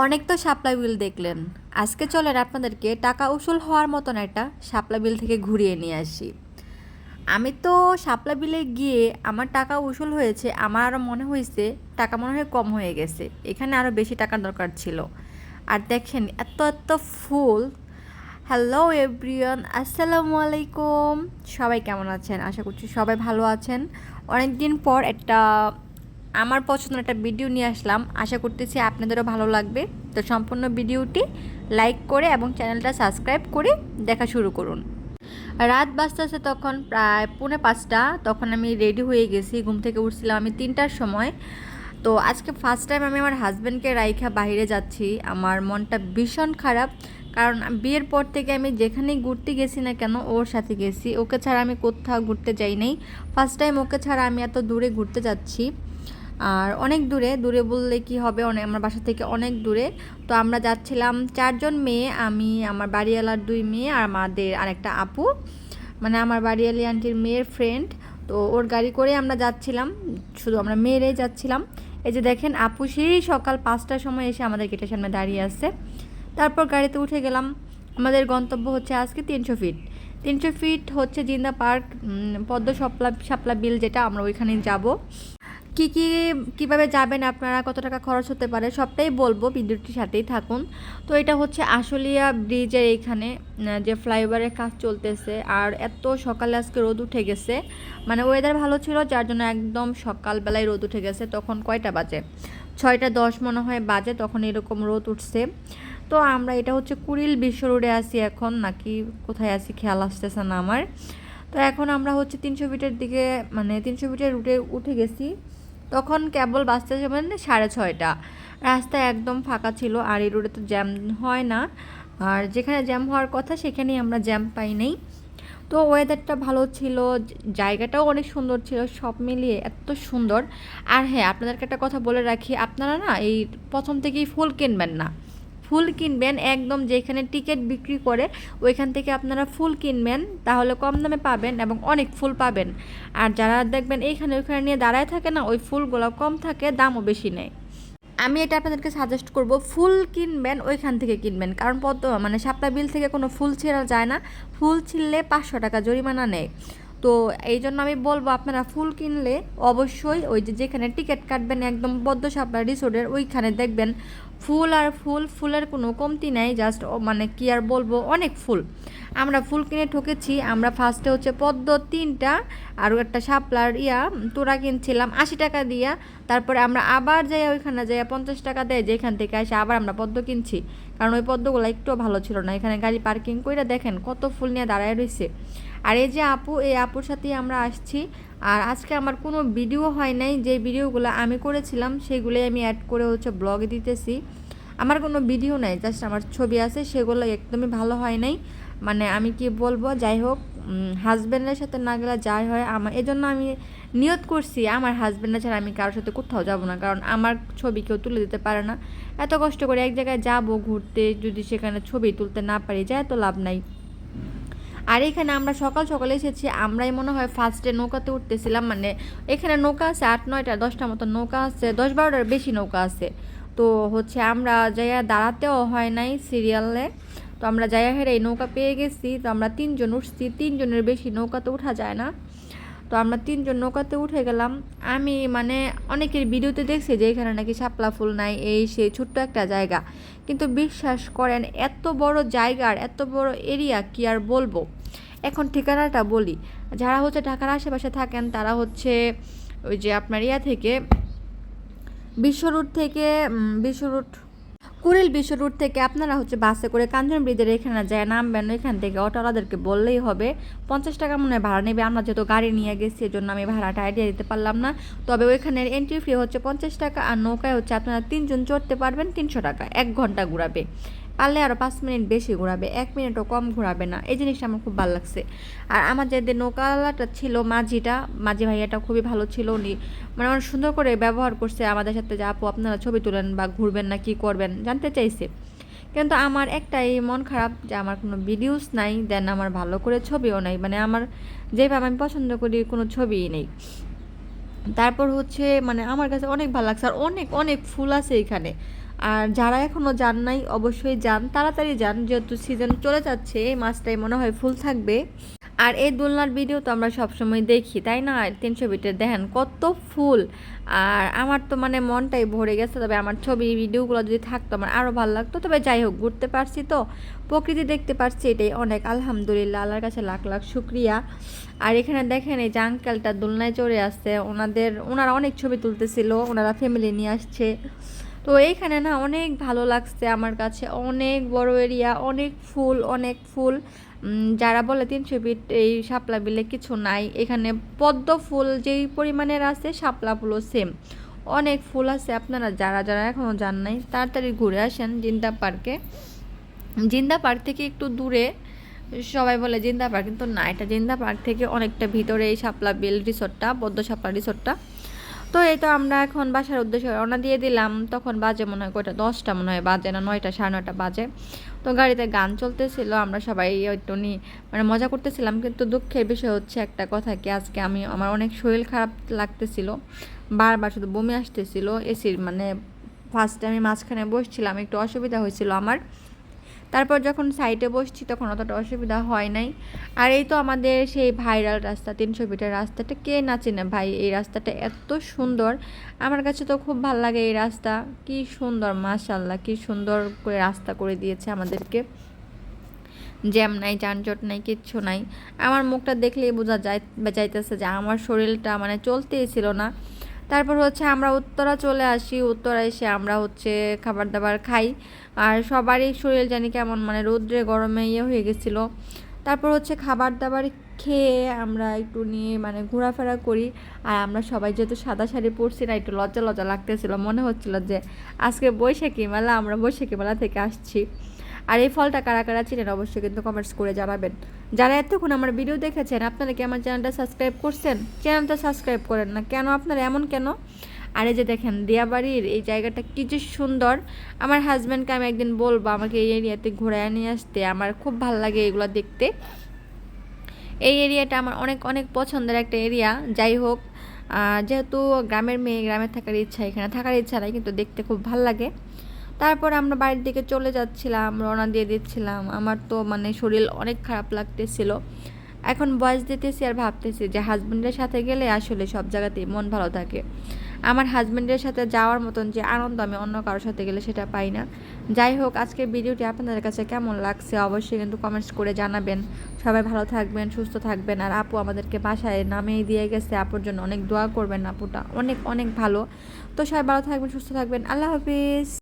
অনেক তো শাপলা বিল দেখলেন। আজকে চলেন আপনাদেরকে টাকা উসুল হওয়ার মতন একটা শাপলা বিল থেকে ঘুরিয়ে নিয়ে আসি। আমি তো শাপলা বিলে গিয়ে আমার টাকা উসুল হয়েছে, আমার আরও মনে হয়েছে টাকা মনে হয় কম হয়ে গেছে, এখানে আরও বেশি টাকার দরকার ছিল। আর দেখেন এত এত ফুল। হ্যালো এভরিওয়ান, আসসালামু আলাইকুম। সবাই কেমন আছেন? আশা করছি সবাই ভালো আছেন। অনেক দিন পর একটা আমার পছন্দের একটা ভিডিও নিয়ে আসলাম, আশা করতেছি আপনাদেরও ভালো লাগবে। তো সম্পূর্ণ ভিডিওটি লাইক করে এবং চ্যানেলটা সাবস্ক্রাইব করে দেখা শুরু করুন। রাত বাজতেছে তখন প্রায় 4:45। তখন আমি রেডি হয়ে গেছি, ঘুম থেকে উঠছিলাম আমি 3টার সময়। তো আজকে ফার্স্ট টাইম আমি আমার হাজব্যান্ডকে রাইখা বাইরে যাচ্ছি। আমার মনটা ভীষণ খারাপ, কারণ বিয়ের পর থেকে আমি যেখানেই ঘুরতে গেছি না কেন ওর সাথে গেছি, ওকে ছাড়া আমি কোথাও ঘুরতে যাই নাই। ফার্স্ট টাইম ওকে ছাড়া আমি এত দূরে ঘুরতে যাচ্ছি। আর অনেক দূরে, দূরে বললে কি হবে, অনেক আমার বাসা থেকে অনেক দূরে। তো আমরা যাচ্ছিলাম 4জন মেয়ে, আমি, আমার বাড়িওয়ালার 2 মেয়ে আর আমাদের আরেকটা আপু, মানে আমার বাড়িওয়ালি আন্টির মেয়ের ফ্রেন্ড। তো ওর গাড়ি করে আমরা যাচ্ছিলাম, শুধু আমরা মেয়েরাই যাচ্ছিলাম। এই যে দেখেন আপু সেই সকাল 5টার সময় এসে আমাদের গেটের সামনে দাঁড়িয়ে আছে। তারপর গাড়িতে উঠে গেলাম। আমাদের গন্তব্য হচ্ছে আজকে 300 ফিট। 300 ফিট হচ্ছে জিন্দা পার্ক, পদ্ম শাপলা শাপলা বিল, যেটা আমরা ওইখানে যাব। কি কি কিভাবে যাবেন আপনারা, কত টাকা খরচ হতে পারে সবটাই বলবো, ভিডিওটির সাথেই থাকুন। তো এটা হচ্ছে আশুলিয়া ব্রিজের এইখানে যে ফ্লাইওভারের কাজ চলতেছে। আর এত সকালে আজকে রোদ উঠে গেছে, মানে ওয়েদার ভালো ছিল যার জন্য একদম সকালবেলায় রোদ উঠে গেছে। তখন কয়টা বাজে, 6টা 10 মনে হয় বাজে, তখন এরকম রোদ উঠছে। তো আমরা, এটা হচ্ছে কুড়িল বিশ্ব রোডে আছি এখন, নাকি কোথায় আছি খেয়াল আসতেছে না আমার। তো এখন আমরা হচ্ছে 300 ফিটের দিকে, মানে 300 ফিটের রুটে উঠে গেছি। তখন কেবল বাজতেছে মানে 6:30। রাস্তা একদম ফাঁকা ছিল, আর এই রোডে তো জ্যাম হয় না। আর যেখানে জ্যাম হওয়ার কথা সেখানেই আমরা জ্যাম পাই নাই। তো ওয়েদারটা ভালো ছিল, জায়গাটাও অনেক সুন্দর ছিল, সব মিলিয়ে এত সুন্দর। আর হ্যাঁ, আপনাদেরকে একটা কথা বলে রাখি, আপনারা না এই প্রথম থেকেই ফুল কিনবেন না। ফুল কিনবেন একদম যেখানে টিকিট বিক্রি করে ওইখান থেকে আপনারা ফুল কিনবেন, তাহলে কম দামে পাবেন এবং অনেক ফুল পাবেন। আর যারা দেখবেন এইখানে ওইখানে নিয়ে দাঁড়ায় থাকে না, ওই ফুলগুলো কম থাকে, দামও বেশি নেয়। আমি এটা আপনাদেরকে সাজেস্ট করব, ফুল কিনবেন ওইখান থেকে কিনবেন, কারণ মানে শাপলা বিল থেকে কোনো ফুল ছেঁড়া যায় না। ফুল ছিঁড়লে 500 টাকা জরিমানা নেয়। তো এই জন্য আমি বলবো আপনারা ফুল কিনলে অবশ্যই ওই যে যেখানে টিকিট কাটবেন একদম পদ্ম শাপলা রিসোর্টের ওইখানে দেখবেন ফুল আর ফুল, ফুলের কোনো কমতি নাই, জাস্ট মানে কি আর বলবো, অনেক ফুল। আমরা ফুল কিনে ঠকেছি। আমরা ফার্স্টে হচ্ছে পদ্ম 3টা আর একটা শাপলার তোড়া কিনছিলাম 80 টাকা দিয়া। তারপরে আমরা আবার যাই ওইখানে যাই 50 টাকা দেয়, যেখান থেকে আসে আবার আমরা পদ্ম কিনছি, কারণ ওই পদ্মগুলো একটু ভালো ছিল না। এখানে গাড়ি পার্কিং করে দেখেন কত ফুল নিয়ে দাঁড়ায় রয়েছে। আর এই যে আপু, এই আপুর সাথেই আমরা আসছি। আর আজকে আমার কোনো ভিডিও হয় নাই, যে ভিডিওগুলো আমি করেছিলাম সেগুলোই আমি অ্যাড করে হচ্ছে ব্লগে দিতেছি। আমার কোনো ভিডিও নাই, জাস্ট আমার ছবি আছে, সেগুলো একদমই ভালো হয় নাই। মানে আমি কি বলবো, যাই হোক, হাজব্যান্ডের সাথে না গেলে যাই হয় আমার, এজন্য আমি নিয়ত করছি আমার হাজব্যান্ডের ছাড়া আমি কারোর সাথে কোথাও যাব না, কারণ আমার ছবি কেউ তুলে দিতে পারে না। এত কষ্ট করে এক জায়গায় যাব ঘুরতে, যদি সেখানে ছবি তুলতে না পারি যায় তো লাভ নাই। আর এখানে আমরা সকাল সকালে এসেছি, আমরাই মনে হয় ফার্স্টে নৌকাতে উঠতেছিলাম। মানে এখানে নৌকা আছে 8-9টা 10টা মতো নৌকা আছে, 10-12টার বেশি নৌকা আছে। তো হচ্ছে আমরা যাইয়া দাঁড়াতেও হয় নাই সিরিয়ালে। তো আমরা যাইয়া হেরে এই নৌকা পেয়ে গেছি। তো আমরা 3জন উঠছি, 3জনের বেশি নৌকাতে উঠা যায় না। তো আমরা 3জন নৌকাতে উঠে গেলাম। আমি মানে অনেকের ভিডিওতে দেখছি যে এখানে নাকি শাপলা ফুল নাই, এই সেই ছোট্ট একটা জায়গা, কিন্তু বিশ্বাস করেন এত বড় জায়গার এত বড় এরিয়া কি আর বলবো। এখন ঠিকানাটা বলি, যারা হচ্ছে ঢাকার আশেপাশে থাকেন তারা হচ্ছে ওই যে আপনার থেকে বিশ্ব রুট থেকে, বিশ্ব রুট, কুড়িল বিশ্ব রুট থেকে আপনারা হচ্ছে বাসে করে কাঞ্চন ব্রিজের এখানে যায় নামবেন। ওইখান থেকে অটোওয়ালাদেরকে বললেই হবে, 50 টাকা মনে হয় ভাড়া নেবে। আমরা যেহেতু গাড়ি নিয়ে গেছি এজন্য আমি ভাড়াটা আইডিয়া দিতে পারলাম না। তবে ওইখানের এন্ট্রি ফি হচ্ছে 50 টাকা, আর নৌকায় হচ্ছে আপনারা 3জন চড়তে পারবেন 300 টাকা। 1 ঘন্টা ঘুরাবে, পারলে আরও 5 মিনিট বেশি ঘোরাবে, 1 মিনিটও কম ঘোরাবে না। এই জিনিসটা আমার খুব ভালো লাগছে। আর আমার যে নৌকাওয়ালাটা ছিল, মাঝি ভাইয়াটা খুবই ভালো ছিল। উনি মানে অনেক সুন্দর করে ব্যবহার করছে আমাদের সাথে, যে আপু আপনারা ছবি তুলেন বা ঘুরবেন না কি করবেন জানতে চাইছে। কিন্তু আমার একটাই মন খারাপ যে আমার কোনো ভিডিওস নাই, দেন আমার ভালো করে ছবিও নাই, মানে আমার যেভাবে আমি পছন্দ করি কোনো ছবিই নেই। তারপর হচ্ছে মানে আমার কাছে অনেক ভালো লাগছে, আর অনেক অনেক ফুল আছে এখানে। আর যারা এখনও যান নাই অবশ্যই যান, তাড়াতাড়ি যান, যেহেতু সিজন চলে যাচ্ছে, এই মাসটাই মনে হয় ফুল থাকবে। আর এই দোলনার ভিডিও তো আমরা সবসময় দেখি, তাই না? 300 ফিটের দেখেন কত ফুল। আর আমার তো মানে মনটাই ভরে গেছে। তবে আমার ছবি ভিডিওগুলো যদি থাকতো আমার আরও ভালো লাগতো। তবে যাই হোক, ঘুরতে পারছি তো, প্রকৃতি দেখতে পারছি, এটাই অনেক। আলহামদুলিল্লাহ, আল্লাহর কাছে লাখ লাখ শুক্রিয়া। আর এখানে দেখেন এই যে আঙ্কেলটা দোলনায় চড়ে আসছে, ওনারা অনেক ছবি তুলতেছিল, ওনারা ফ্যামিলি নিয়ে আসছে। তো এইখানে না অনেক ভালো লাগছে আমার কাছে, অনেক বড় এরিয়া, অনেক ফুল, অনেক ফুল। যারা বলে 300 ফিট এই শাপলা বিলে কিছু নাই, এখানে পদ্ম ফুল যেই পরিমাণের আছে শাপলা ফুলও সেম, অনেক ফুল আছে। আপনারা যারা যারা এখনও যান নাই তাড়াতাড়ি ঘুরে আসেন জিন্দা পার্কে। জিন্দা পার্ক থেকে একটু দূরে, সবাই বলে জিন্দা পার্ক, কিন্তু না, এটা জিন্দা পার্ক থেকে অনেকটা ভিতরে এই শাপলা বিল রিসোর্টটা, পদ্ম শাপলা রিসোর্টটা। তো এই তো আমরা এখন বাসার উদ্দেশ্যে রওনা দিয়ে দিলাম। তখন বাজে মনে হয় কয়টা, 10টা মনে হয় বাজে, না 9টা, 9:30 বাজে। তো গাড়িতে গান চলতেছিল, আমরা সবাই একটু মানে মজা করতেছিলাম। কিন্তু দুঃখের বিষয় হচ্ছে একটা কথা কি, আজকে আমার অনেক শরীর খারাপ লাগতেছিল, বারবার শুধু বমি আসতেছিল এসির, মানে ফার্স্টে আমি মাঝখানে বসছিলাম, একটু অসুবিধা হয়েছিল আমার। তারপর যখন সাইডে বসছি তখন অতটা অসুবিধা হয় নাই। আর এই তো আমাদের সেই ভাইরাল রাস্তা, 300 ফিটের রাস্তাটা, কে না চেনে ভাই? এই রাস্তাটা এত সুন্দর, আমার কাছে তো খুব ভালো লাগে এই রাস্তা। কি সুন্দর, মাশাআল্লাহ, কি সুন্দর করে রাস্তা করে দিয়েছে আমাদেরকে। জ্যাম নাই, যানজট নাই, কিচ্ছু নাই। আমার মুখটা দেখলেই বোঝা যাইতেছে যে আমার শরীরটা মানে চলতেই ছিল না। তারপর হচ্ছে আমরা উত্তরা চলে আসি, উত্তরা এসে আমরা হচ্ছে খাবার দাবার খাই। আর সবারই শরীর জানি কেমন, মানে রৌদ্রে গরমে হয়ে গেছিলো। তারপর হচ্ছে খাবার দাবার খেয়ে আমরা একটু নিয়ে মানে ঘোরাফেরা করি। আর আমরা সবাই যেহেতু সাদা শাড়ি পরছি না, একটু লজ্জা লজ্জা লাগতেছিল, মনে হচ্ছিল যে আজকে বৈশাখী মেলা, আমরা বৈশাখী মেলা থেকে আসছি। আর এই ফলটা কারা কারা চিনেন অবশ্যই কিন্তু কমেন্টস করে জানাবেন। যারা এতক্ষণ আমার ভিডিও দেখেছেন, আপনারা কি আমার চ্যানেলটা সাবস্ক্রাইব করছেন? চ্যানেলটা সাবস্ক্রাইব করেন না কেন? আপনারা এমন কেন? আর এই যে দেখেন দিয়াবাড়ির এই জায়গাটা কী যে সুন্দর। আমার হাজব্যান্ডকে আমি একদিন বলবো আমাকে এই এরিয়াতে ঘোরায় নিয়ে আসতে, আমার খুব ভালো লাগে এগুলো দেখতে। এই এরিয়াটা আমার অনেক অনেক পছন্দের একটা এরিয়া। যাই হোক, যেহেতু গ্রামের মেয়ে, গ্রামে থাকার ইচ্ছা, এখানে থাকার ইচ্ছা নাই, কিন্তু দেখতে খুব ভালো লাগে। তারপর আমরা বাড়ির দিকে চলে যাচ্ছিলাম, রওনা দিয়ে দিচ্ছিলাম। আমার তো মানে শরীর অনেক খারাপ লাগতেছিল। এখন ভয়েস দিতেছি আর ভাবতেছি যে হাজব্যান্ডের সাথে গেলে আসলে সব জায়গাতেই মন ভালো থাকে। আমার হাজব্যান্ডের সাথে যাওয়ার মতন যে আনন্দ আমি অন্য কারোর সাথে গেলে সেটা পাই না। যাই হোক, আজকের ভিডিওটি আপনাদের কাছে কেমন লাগছে অবশ্যই কিন্তু কমেন্টস করে জানাবেন। সবাই ভালো থাকবেন, সুস্থ থাকবেন। আর আপু আমাদেরকে বাসায় নামিয়ে দিয়ে গেছে, আপুর জন্য অনেক দোয়া করবেন, আপুটা অনেক অনেক ভালো। তো সবাই ভালো থাকবেন, সুস্থ থাকবেন, আল্লাহ হাফিজ।